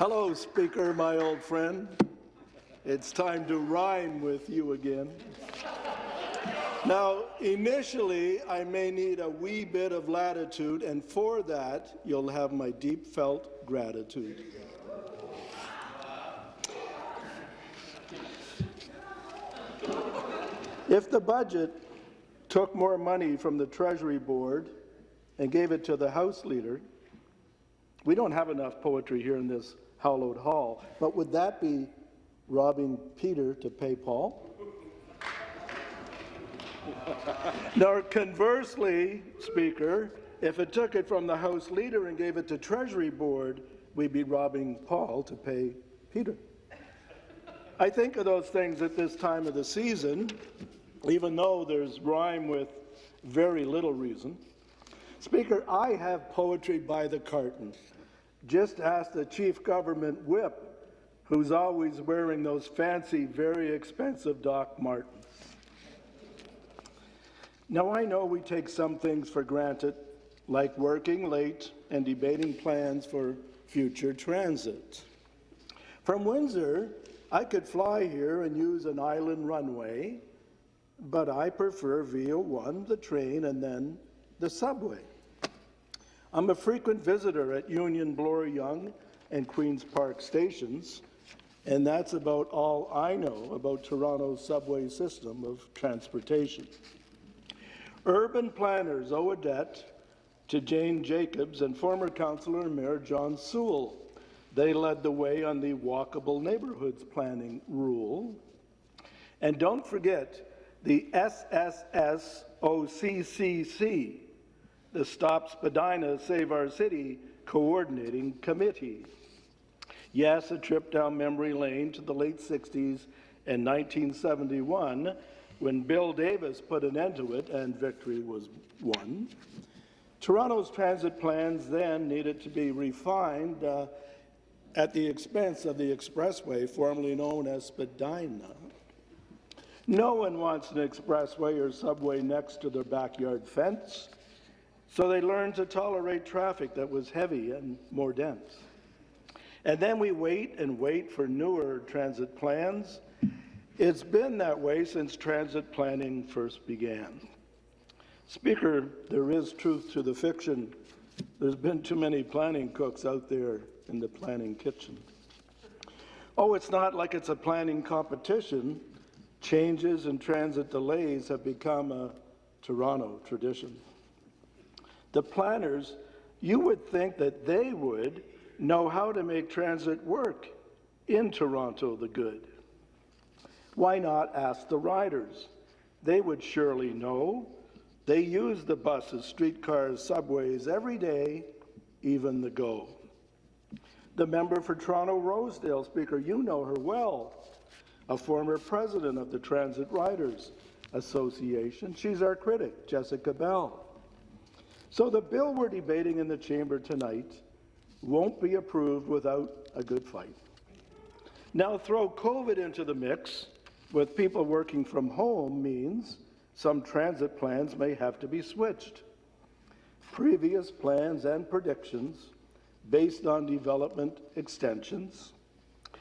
Hello, Speaker, my old friend. It's time to rhyme with you again. Now, initially, I may need a wee bit of latitude, and for that, you'll have my deep felt gratitude. If the budget took more money from the Treasury Board and gave it to the House Leader, we don't have enough poetry here in this hallowed hall, but would that be robbing Peter to pay Paul? Now, conversely, Speaker, if it took it from the House Leader and gave it to Treasury Board, we'd be robbing Paul to pay Peter. I think of those things at this time of the season, even though there's rhyme with very little reason. Speaker, I have poetry by the carton. Just ask the chief government whip, who's always wearing those fancy, very expensive Doc Martens. Now, I know we take some things for granted, like working late and debating plans for future transit. From Windsor, I could fly here and use an island runway, but I prefer via 1, the train, and then the subway. I'm a frequent visitor at Union, Bloor Yonge, and Queen's Park stations, and that's about all I know about Toronto's subway system of transportation. Urban planners owe a debt to Jane Jacobs and former councillor and Mayor John Sewell. They led the way on the walkable neighborhoods planning rule. And don't forget the SSSOCCC, the Stop Spadina Save Our City Coordinating Committee. Yes, a trip down memory lane to the late 60s and 1971 when Bill Davis put an end to it and victory was won. Toronto's transit plans then needed to be refined at the expense of the expressway, formerly known as Spadina. No one wants an expressway or subway next to their backyard fence, so they learned to tolerate traffic that was heavy and more dense. And then we wait and wait for newer transit plans. It's been that way since transit planning first began. Speaker, there is truth to the fiction. There's been too many planning cooks out there in the planning kitchen. Oh, it's not like it's a planning competition. Changes and transit delays have become a Toronto tradition. The planners, you would think that they would know how to make transit work in Toronto the Good. Why not ask the riders? They would surely know. They use the buses, streetcars, subways every day, even the GO. The member for Toronto Rosedale, Speaker, you know her well, a former president of the Transit Riders Association. She's our critic, Jessica Bell. So the bill we're debating in the chamber tonight won't be approved without a good fight. Now throw COVID into the mix, with people working from home means some transit plans may have to be switched. Previous plans and predictions based on development extensions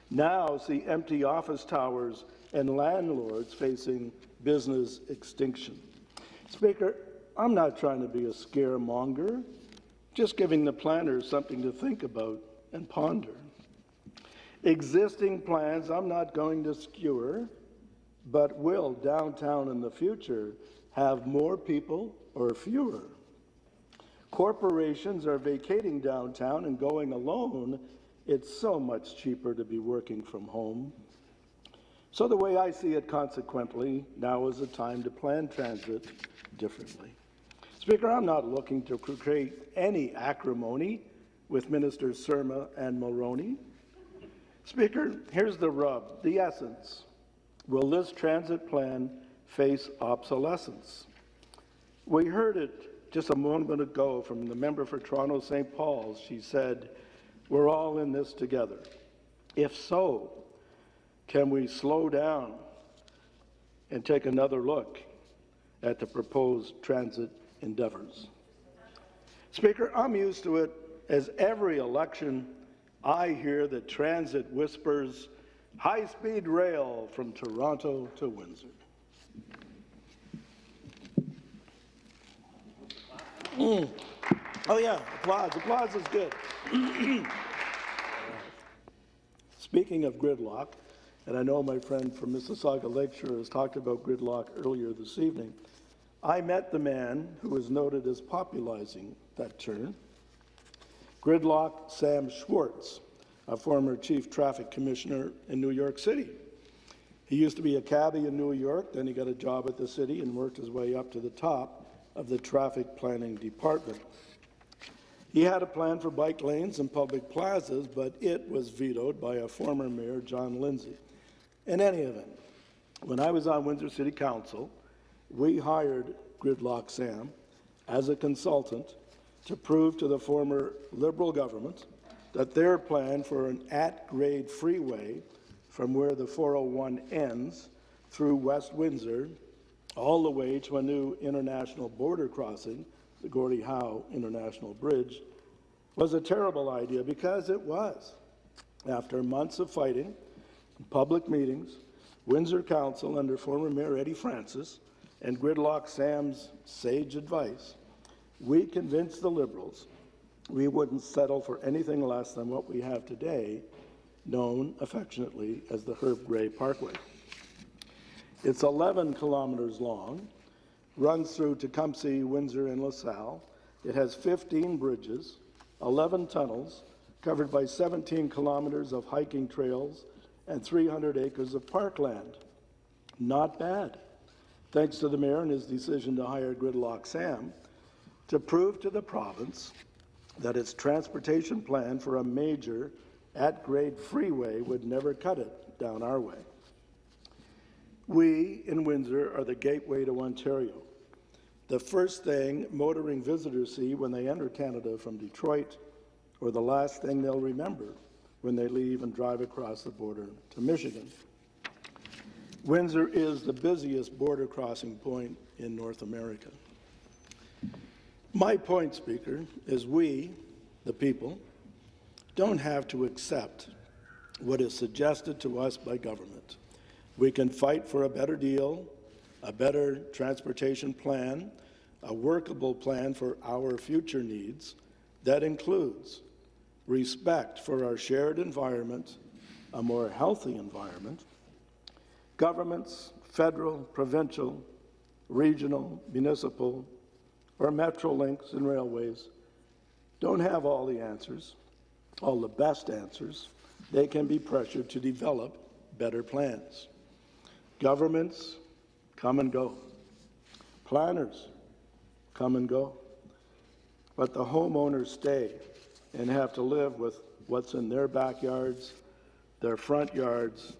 now see empty office towers and landlords facing business extinction. Speaker, I'm not trying to be a scaremonger, just giving the planners something to think about and ponder. Existing plans I'm not going to skewer, but will downtown in the future have more people or fewer? Corporations are vacating downtown and going alone. It's so much cheaper to be working from home. So the way I see it, consequently, now is the time to plan transit differently. Speaker, I'm not looking to create any acrimony with Ministers Surma and Mulroney. Speaker, here's the rub, the essence. Will this transit plan face obsolescence? We heard it just a moment ago from the member for Toronto St. Paul's. She said, we're all in this together. If so, can we slow down and take another look at the proposed transit endeavors? Speaker, I'm used to it as every election I hear that transit whispers high-speed rail from Toronto to Windsor. Oh yeah, applause. Applause is good. Speaking of gridlock, and I know my friend from Mississauga Lakeshore has talked about gridlock earlier this evening, I met the man who is noted as popularizing that term, Gridlock Sam Schwartz, a former chief traffic commissioner in New York City. He used to be a cabbie in New York, then he got a job at the city and worked his way up to the top of the traffic planning department. He had a plan for bike lanes and public plazas, but it was vetoed by a former mayor, John Lindsay. In any event, when I was on Windsor City Council, we hired Gridlock Sam as a consultant to prove to the former Liberal government that their plan for an at-grade freeway from where the 401 ends through West Windsor all the way to a new international border crossing, the Gordie Howe International Bridge, was a terrible idea, because it was. After months of fighting, public meetings, Windsor Council under former Mayor Eddie Francis and Gridlock Sam's sage advice, we convinced the Liberals we wouldn't settle for anything less than what we have today, known affectionately as the Herb Gray Parkway. It's 11 kilometers long, runs through Tecumseh, Windsor, and LaSalle. It has 15 bridges, 11 tunnels, covered by 17 kilometers of hiking trails and 300 acres of parkland. Not bad, thanks to the mayor and his decision to hire Gridlock Sam to prove to the province that its transportation plan for a major at-grade freeway would never cut it down our way. We in Windsor are the gateway to Ontario, the first thing motoring visitors see when they enter Canada from Detroit, or the last thing they'll remember when they leave and drive across the border to Michigan. Windsor is the busiest border crossing point in North America. My point, Speaker, is we, the people, don't have to accept what is suggested to us by government. We can fight for a better deal, a better transportation plan, a workable plan for our future needs that includes respect for our shared environment, a more healthy environment. Governments, federal, provincial, regional, municipal, or metro links and railways don't have all the answers, all the best answers. They can be pressured to develop better plans. Governments come and go. Planners come and go. But the homeowners stay and have to live with what's in their backyards, their front yards,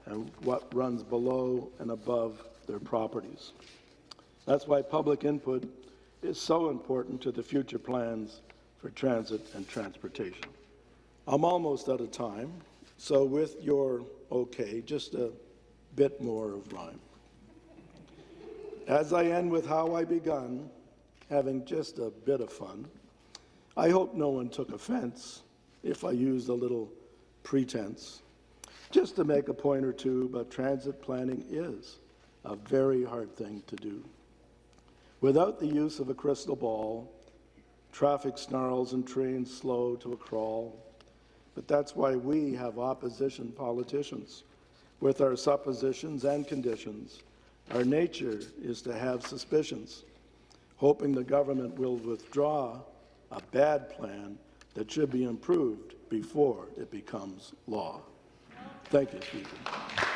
and what runs below and above their properties. That's why public input is so important to the future plans for transit and transportation. I'm almost out of time, so with your okay, just a bit more of rhyme. As I end with how I begun, having just a bit of fun, I hope no one took offense if I used a little pretense. Just to make a point or two, but transit planning is a very hard thing to do. Without the use of a crystal ball, traffic snarls and trains slow to a crawl. But that's why we have opposition politicians. With our suppositions and conditions, our nature is to have suspicions, hoping the government will withdraw a bad plan that should be improved before it becomes law. Thank you, Speaker.